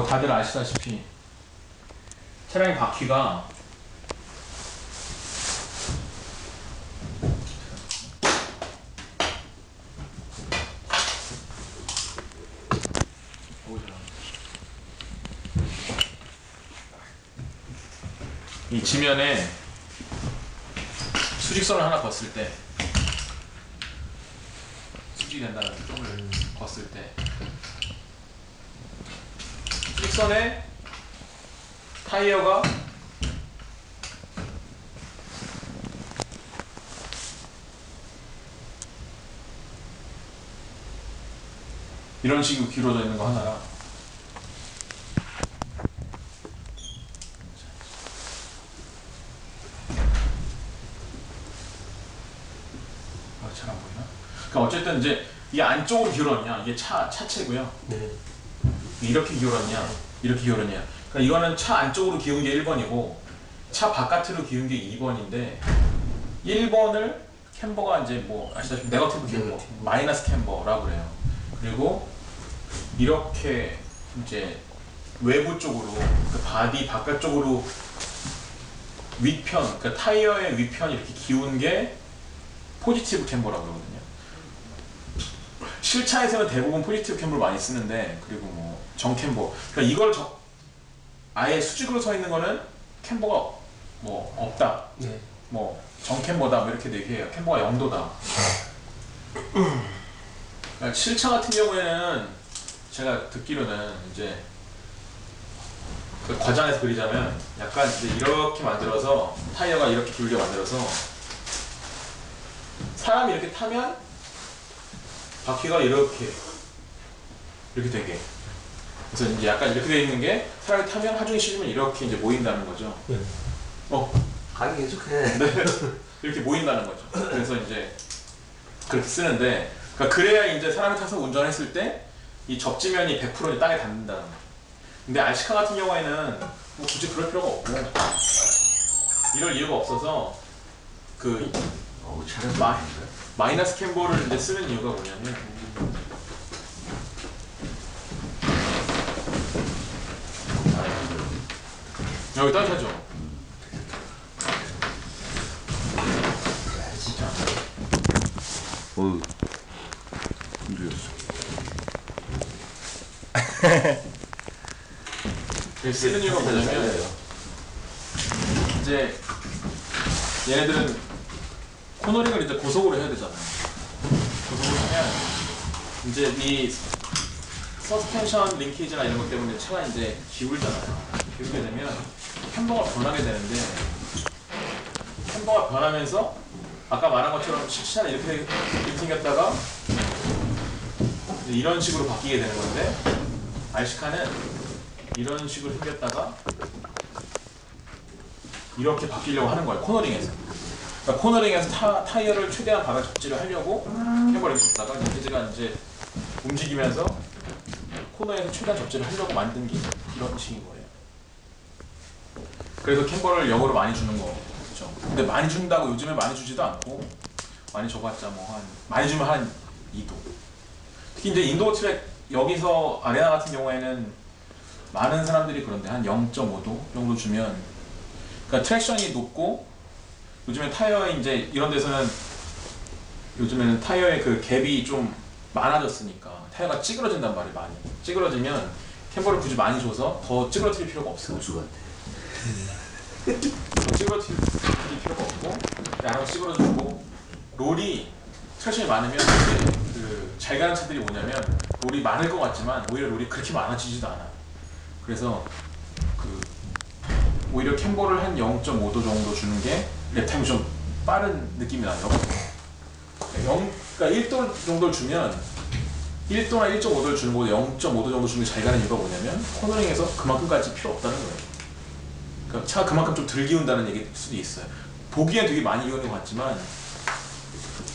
뭐 다들 아시다시피 차량의 바퀴가 이 지면에 수직선을 하나 걷을 때, 수직이 된다는 점을 걷을 때 수직선에 타이어가 이런 식으로 기울어져 있는 거 하나랑 잘 안 보이나? 그러니까 어쨌든 이제 이게 안쪽으로 기울었냐, 이게 차체고요. 네. 이렇게 기울었냐, 이렇게 기울었냐. 그러니까 이거는 차 안쪽으로 기운 게 1번이고 차 바깥으로 기운 게 2번인데 1번을 캠버가 이제 뭐 아시다시피 네거티브 캠버, 마이너스 캠버라고 그래요. 그리고 이렇게 이제 외부 쪽으로 그 바디 바깥쪽으로 위편, 그 타이어의 위편이 이렇게 기운 게 포지티브 캠버라고 그러거든요. 실차에서는 대부분 포지티브 캠버를 많이 쓰는데, 그리고 뭐 정캠버, 그러니까 이걸 아예 수직으로 서 있는 거는 캠버가 뭐 없다. 네. 뭐 정캠버다 뭐 이렇게 얘기해요. 캠버가 0도다. 그러니까 실차 같은 경우에는 제가 듣기로는 이제 그 과장해서 그리자면 약간 이제 이렇게 만들어서 타이어가 이렇게 기울게 만들어서 사람이 이렇게 타면 바퀴가 이렇게 되게, 그래서 이제 약간 이렇게 돼 있는 게 사람이 타면 하중이 실리면 이렇게 이제 모인다는 거죠. 네. 가기 계속해. 네. 이렇게 모인다는 거죠. 그래서 이제 그렇게 쓰는데, 그러니까 그래야 이제 사람이 타서 운전했을 때 이 접지면이 100% 땅에 닿는다는 거죠. 근데 RC카 같은 경우에는 뭐 굳이 그럴 필요가 없고 이럴 이유가 없어서 그 마이너스 캠버를 이제 쓰는 이유가 뭐냐면 여기 따뜻하죠? 진짜. 어우, 힘들었어. 쓰는 이유가 뭐냐면 이제 얘네들은 코너링을 이제 고속으로 해야 되잖아요. 고속으로 하면 이제 이 서스펜션 링키지나 이런 것 때문에 차가 이제 기울잖아요. 기울게 되면 캠버가 변하게 되는데, 캠버가 변하면서 아까 말한 것처럼 실차는 이렇게 생겼다가 이런 식으로 바뀌게 되는 건데, RC카는 이런 식으로 생겼다가 이렇게 바뀌려고 하는 거예요. 코너링에서. 그러니까 코너링에서 타이어를 최대한 바닥 접지를 하려고 캠버를 줬다가 링키지가 이제 움직이면서 코너에서 최대한 접지를 하려고 만든 게 이런 식인 거예요. 그래서 캠버를 역으로 많이 주는 거죠. 근데 많이 준다고 요즘에 많이 주지도 않고, 많이 줘봤자 뭐 많이 주면 한 2도. 특히 이제 인도 트랙 여기서 아레나 같은 경우에는 많은 사람들이 그런데 한 0.5도 정도 주면, 그러니까 트랙션이 높고 요즘에 타이어에 이제 이런 데서는 요즘에는 타이어의 그 갭이 좀 많아졌으니까 타이어가 찌그러진단 말이에요. 많이 찌그러지면 캠버를 굳이 많이 줘서 더 찌그러뜨릴 필요가 없어요. 교수 같아. 찌그러뜨릴 필요가 없고 양을 찌그러주고, 롤이 트랙션이 많으면 이제 잘 가는 차들이 뭐냐면 롤이 많을 것 같지만 오히려 롤이 그렇게 많아지지도 않아요. 그래서 오히려 캠버를 한 0.5도 정도 주는 게 랩타임이 좀 빠른 느낌이 나요. 그러니까 1도 정도를 주면 1도나 1.5도를 주는 거보다 0.5도 정도 주는 게 잘 가는 이유가 뭐냐면 코너링에서 그만큼까지 필요 없다는 거예요. 그러니까 차가 그만큼 좀 덜 기운다는 얘기일 수도 있어요. 보기엔 되게 많이 기우는 것 같지만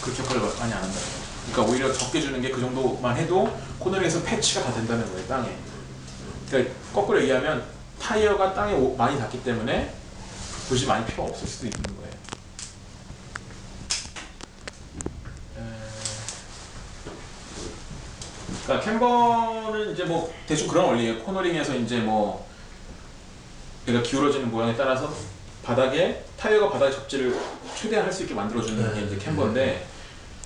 그렇게 역할을 많이 안 한다는 거죠. 그러니까 오히려 적게 주는 게 그 정도만 해도 코너링에서 패치가 다 된다는 거예요, 땅에. 그러니까 거꾸로 얘기하면 타이어가 땅에 많이 닿기 때문에 굳이 많이 필요가 없을 수도 있는 거예요. 그러니까 캠버는 이제 뭐 대충 그런 원리예요. 코너링에서 이제 뭐 얘가 기울어지는 모양에 따라서 타이어가 바닥에 접지를 최대한 할 수 있게 만들어주는 게 이제 캠버인데,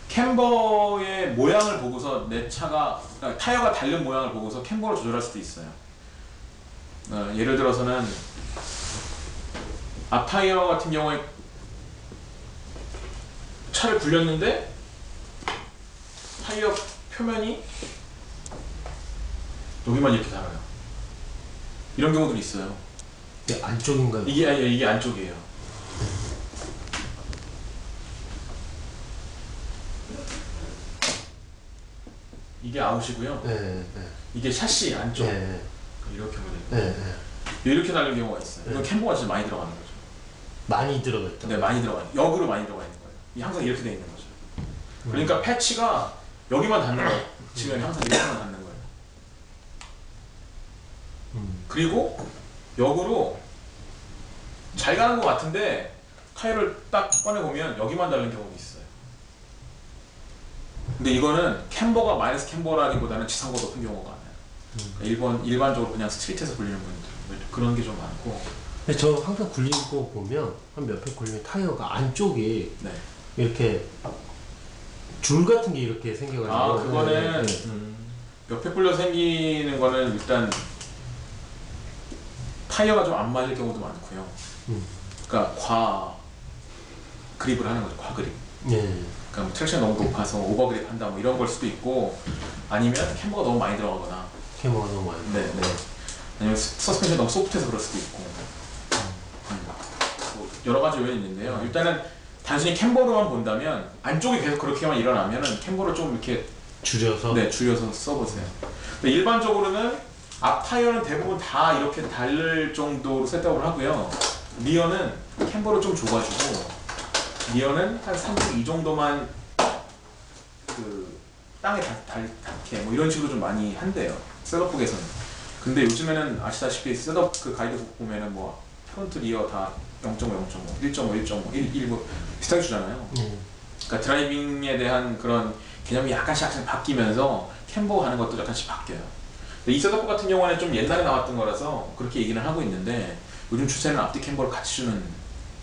캠버의 모양을 보고서 내 차가, 그러니까 타이어가 닳는 모양을 보고서 캠버를 조절할 수도 있어요. 예를 들어서는 앞 타이어 같은 경우에 차를 굴렸는데 타이어 표면이 여기만 이렇게 달아요. 이런 경우들이 있어요. 이게 안쪽인가요? 이게 안쪽이에요. 이게 아웃이고요. 네. 이게 샤시 안쪽. 네. 이렇게 보면 네. 이렇게 달린 경우가 있어요. 이건 캠버가 진짜 많이 들어가는 거죠. 많이 들어갔다. 네, 많이 들어가요. 역으로 많이 들어가 있는 거예요. 이게 항상 이렇게 돼 있는 거죠. 그러니까 패치가 여기만 닿는 거예요. 지금 항상 이렇게만 닿는 거예요. 그리고 역으로 잘 가는 것 같은데 타이어를 딱 꺼내 보면 여기만 달린 경우가 있어요. 근데 이거는 캠버가 마이너스 캠버라기보다는 지상고가 높은 경우가 많아요. 그러니까 일반적으로 그냥 스트리트에서 굴리는 분들 그런 게 좀 많고. 근데 저 항상 굴린 거 보면 한 몇 회 굴리면 타이어가 안쪽이 네. 이렇게 줄 같은 게 이렇게 생겨가지고. 그거는 옆에 굴려 생기는 거는 일단 타이어가 좀 안 맞을 경우도 많고요. 그러니까 과 그립을 하는 거죠. 과 그립. 네. 그러니까 뭐 트랙션이 너무 높아서 오버그립 한다 뭐 이런 걸 수도 있고, 아니면 캠버가 너무 많이 들어가거나, 캐머가 너무 많이. 네. 아니면 서스펜션이 너무 소프트해서 그럴 수도 있고, 뭐 여러 가지 요인이 있는데요. 일단은 단순히 캠버로만 본다면 안쪽이 계속 그렇게만 일어나면은 캠버를 좀 이렇게 줄여서. 네, 줄여서 써보세요. 근데 일반적으로는 앞 타이어는 대부분 다 이렇게 닳을 정도로 셋업을 하고요. 리어는 캠버를 좀 줘가지고 리어는 한 3분의 2 정도만 그 땅에 닿게 뭐 이런 식으로 좀 많이 한대요. 셋업북에서는. 근데 요즘에는 아시다시피 셋업 그 가이드북 보면은 뭐 프론트 리어 다 0.5, 0.5, 1.5, 1.5, 1, 뭐 비슷하게 주잖아요. 그러니까 드라이빙에 대한 그런 개념이 약간씩 바뀌면서 캠버 가는 것도 약간씩 바뀌어요. 근데 이 셋업 같은 경우는 좀 옛날에 나왔던 거라서 그렇게 얘기는 하고 있는데, 요즘 추세는 앞뒤 캠버를 같이 주는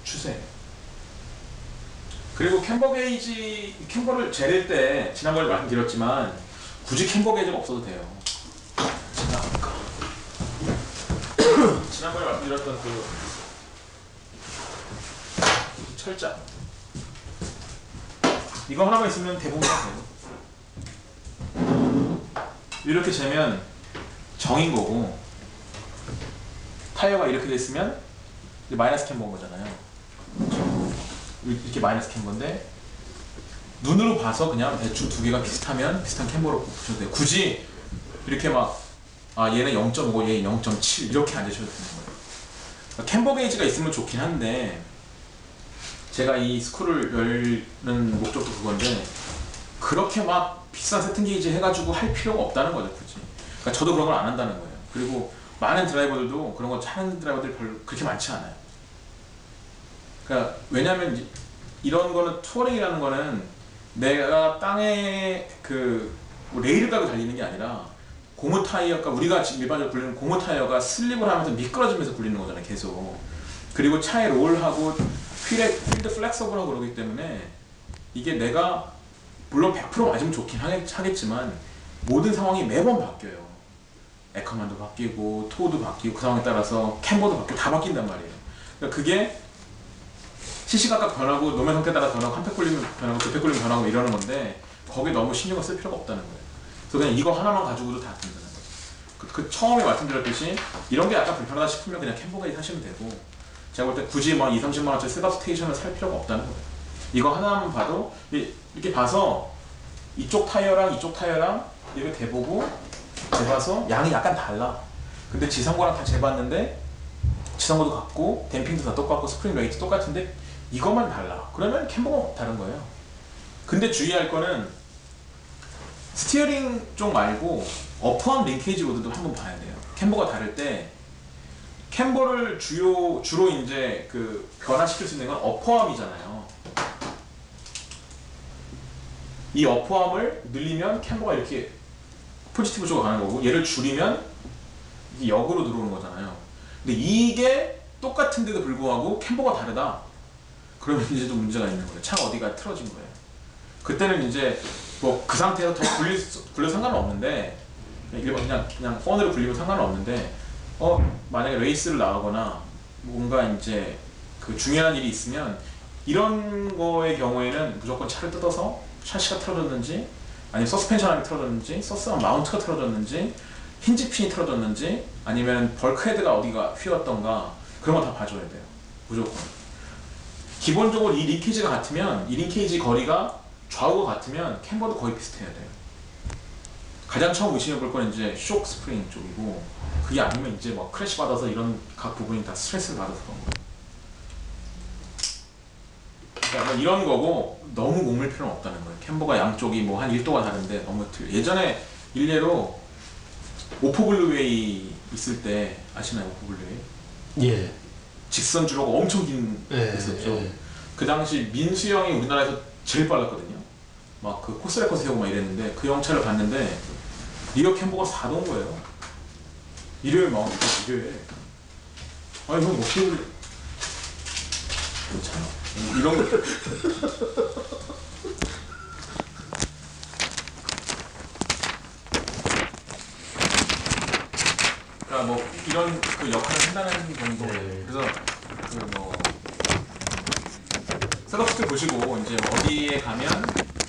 추세예요. 그리고 캠버 게이지, 캠버를 재릴 때 지난번에 말씀드렸지만 굳이 캠버 게이지가 없어도 돼요. 지난번에 말씀드렸던 그 철자, 이거 하나만 있으면 대부분 다 돼요. 이렇게 재면 정인 거고, 타이어가 이렇게 됐으면 이제 마이너스 캠버인 거잖아요. 이렇게 마이너스 캠버인데 눈으로 봐서 그냥 대충 두 개가 비슷하면 비슷한 캠버로 보셔도 돼요. 굳이 이렇게 막 얘는 0.5, 얘는 0.7 이렇게 안 재셔도 되는 거예요. 그러니까 캠버 게이지가 있으면 좋긴 한데, 제가 이 스크루를 열는 목적도 그건데 그렇게 막 비싼 세팅 게이지 해가지고 할 필요가 없다는 거죠, 굳이. 그러니까 저도 그런 걸 안 한다는 거예요. 그리고 많은 드라이버들도 그런 거 하는 드라이버들이 별로 그렇게 많지 않아요. 그러니까 왜냐면 이런 거는 투어링이라는 거는 내가 땅에 뭐 레일을 깔고 달리는 게 아니라 고무 타이어가, 우리가 지금 일반적으로 굴리는 고무 타이어가 슬립을 하면서 미끄러지면서 굴리는 거잖아요, 계속. 그리고 차에 롤하고 필드 플렉서블하고 그러기 때문에 이게 내가 물론 100% 맞으면 좋긴 하겠지만 모든 상황이 매번 바뀌어요. 에커만도 바뀌고 토도 바뀌고 그 상황에 따라서 캠버도 바뀌고 다 바뀐단 말이에요. 그러니까 그게 시시각각 변하고 노면 상태에 따라 변하고 한팩 굴리면 변하고 두팩 굴리면 변하고 이러는 건데 거기에 너무 신경을 쓸 필요가 없다는 거예요. 그래서 그냥 이거 하나만 가지고도 다 된다는 거예요. 그 처음에 말씀드렸듯이 이런 게 약간 불편하다 싶으면 그냥 캠버 게이지 사시면 되고, 제가 볼 때 굳이 막 2, 30만 원짜리 셋업 스테이션을 살 필요가 없다는 거예요. 이거 하나만 봐도 이렇게 봐서 이쪽 타이어랑 이렇게 대보고 재봐서 양이 약간 달라. 근데 지상고랑 다 재봤는데 지상고도 같고 댐핑도 다 똑같고 스프링 레이트 똑같은데 이것만 달라. 그러면 캠버가 다른 거예요. 근데 주의할 거는 스티어링 쪽 말고 어퍼암 링케이지 로드도 한번 봐야 돼요. 캠버가 다를 때 캠버를 주로 이제 그 변화시킬 수 있는 건 어퍼암이잖아요. 이 어퍼암을 늘리면 캠버가 이렇게 포지티브 쪽으로 가는 거고 얘를 줄이면 이게 역으로 들어오는 거잖아요. 근데 이게 똑같은데도 불구하고 캠버가 다르다. 그러면 이제 좀 문제가 있는 거예요. 차 어디가 틀어진 거예요. 그때는 이제 뭐 그 상태에서 더 굴려 상관은 없는데 그냥 펀으로 굴리면 상관은 없는데 만약에 레이스를 나가거나 뭔가 이제 그 중요한 일이 있으면 이런 거의 경우에는 무조건 차를 뜯어서 샤시가 틀어졌는지 아니면 서스펜션 암이 틀어졌는지 서스암 마운트가 틀어졌는지 힌지핀이 틀어졌는지 아니면 벌크헤드가 어디가 휘었던가 그런 거 다 봐줘야 돼요. 무조건. 기본적으로 이 링케이지가 같으면 이 링케이지 거리가 좌우가 같으면 캠버도 거의 비슷해야 돼요. 가장 처음 의심해 볼 건 이제 쇼크 스프링 쪽이고 그게 아니면 이제 뭐 크래시 받아서 이런 각 부분이 다 스트레스를 받아서 그런 거예요. 그러니까 이런 거고 너무 목밀 필요는 없다는 거예요. 캠버가 양쪽이 뭐 한 1도가 다른데 너무 예전에 일례로 오포블루웨이 있을 때 아시나요? 오포블루웨이? 예. 직선 주로가 엄청 긴 있었죠. 그 당시 민수 형이 우리나라에서 제일 빨랐거든요. 막 그 코스레코 세우고 막 이랬는데 그 형차를 봤는데 리어 캠버가 4도인 거예요. 일요일 막 일요일. 아니 형 어떻게 괜찮아. 이런 거. 그러니까 뭐 이런 그 역할을 한다는 정도. 그래서 그 뭐 셋업스트 보시고 이제 어디에 가면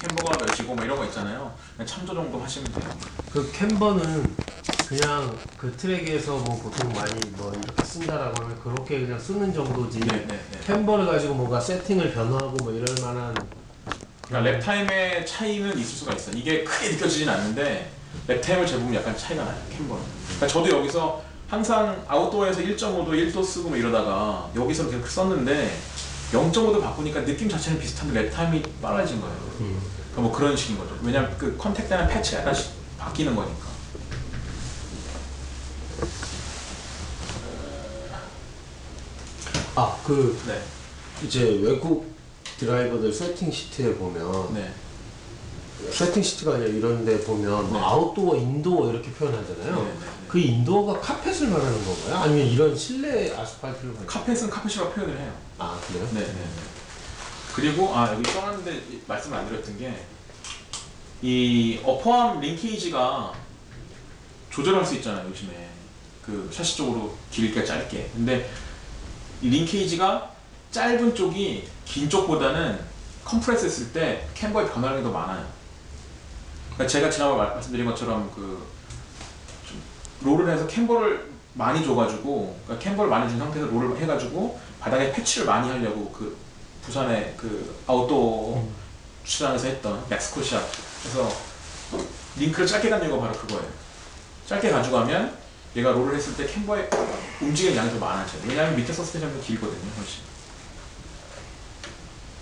캠버가 몇이고 뭐 이런 거 있잖아요. 그냥 참조 정도 하시면 돼요. 그 캠버는 그냥 그 트랙에서 뭐 보통 많이 뭐 이렇게 쓴다라고 하면 그렇게 그냥 쓰는 정도지. 캠버를 가지고 뭔가 세팅을 변화하고 뭐 이럴 만한. 그러니까 랩 타임의 차이는 있을 수가 있어. 이게 크게 느껴지진 않는데 랩 타임을 재보면 약간 차이가 나요. 캠버는. 그러니까 저도 여기서 항상 아웃도어에서 1.5도 1도 쓰고 뭐 이러다가 여기서 계속 썼는데 0.5도 바꾸니까 느낌 자체는 비슷한데 랩 타임이 빨라진 거예요. 그러니까 뭐 그런 식인 거죠. 왜냐면 그 컨택되는 패치가 약간씩 바뀌는 거니까. 네. 이제 외국 드라이버들 세팅 시트에 보면 네. 세팅 시트가 아니라 이런 데 보면 뭐 아웃도어, 인도어 이렇게 표현하잖아요. 그 인도어가 카펫을 말하는 건가요? 아니면 이런 실내 아스팔트를 말하는 카펫은 카펫이라고 표현을 해요. 아, 그래요? 네. 그리고 여기 써놨는데 말씀을 안 드렸던 게 이 어퍼암 링케이지가 조절할 수 있잖아요. 요즘에 그 샤시 쪽으로 길게 짧게. 근데 이 링케이지가 짧은 쪽이 긴 쪽보다는 컴프레스 했을 때 캠버의 변화량이 더 많아요. 그러니까 제가 지난번에 말씀드린 것처럼 그 롤을 해서 캠버를 많이 줘가지고 그러니까 캠버를 많이 준 상태에서 롤을 해가지고 바닥에 패치를 많이 하려고 그 부산의 그 아웃도어 주차장에서 했던 멕스코샷 그래서 링크를 짧게 간 이유가 바로 그거예요. 짧게 가져가면 얘가 롤을 했을 때 캠버에 움직이는 양이 더 많아져요. 왜냐하면 밑에 서스펜션이 길거든요, 훨씬.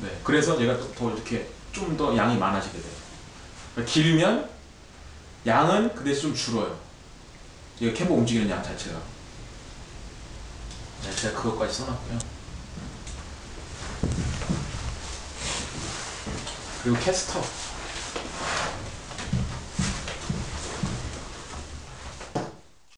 네, 그래서 얘가 더 이렇게 좀 더 양이 많아지게 돼요. 그러니까 길면 양은 그 대신 좀 줄어요. 얘가 캠버 움직이는 양 자체가. 네, 제가 그것까지 써놨고요. 그리고 캐스터.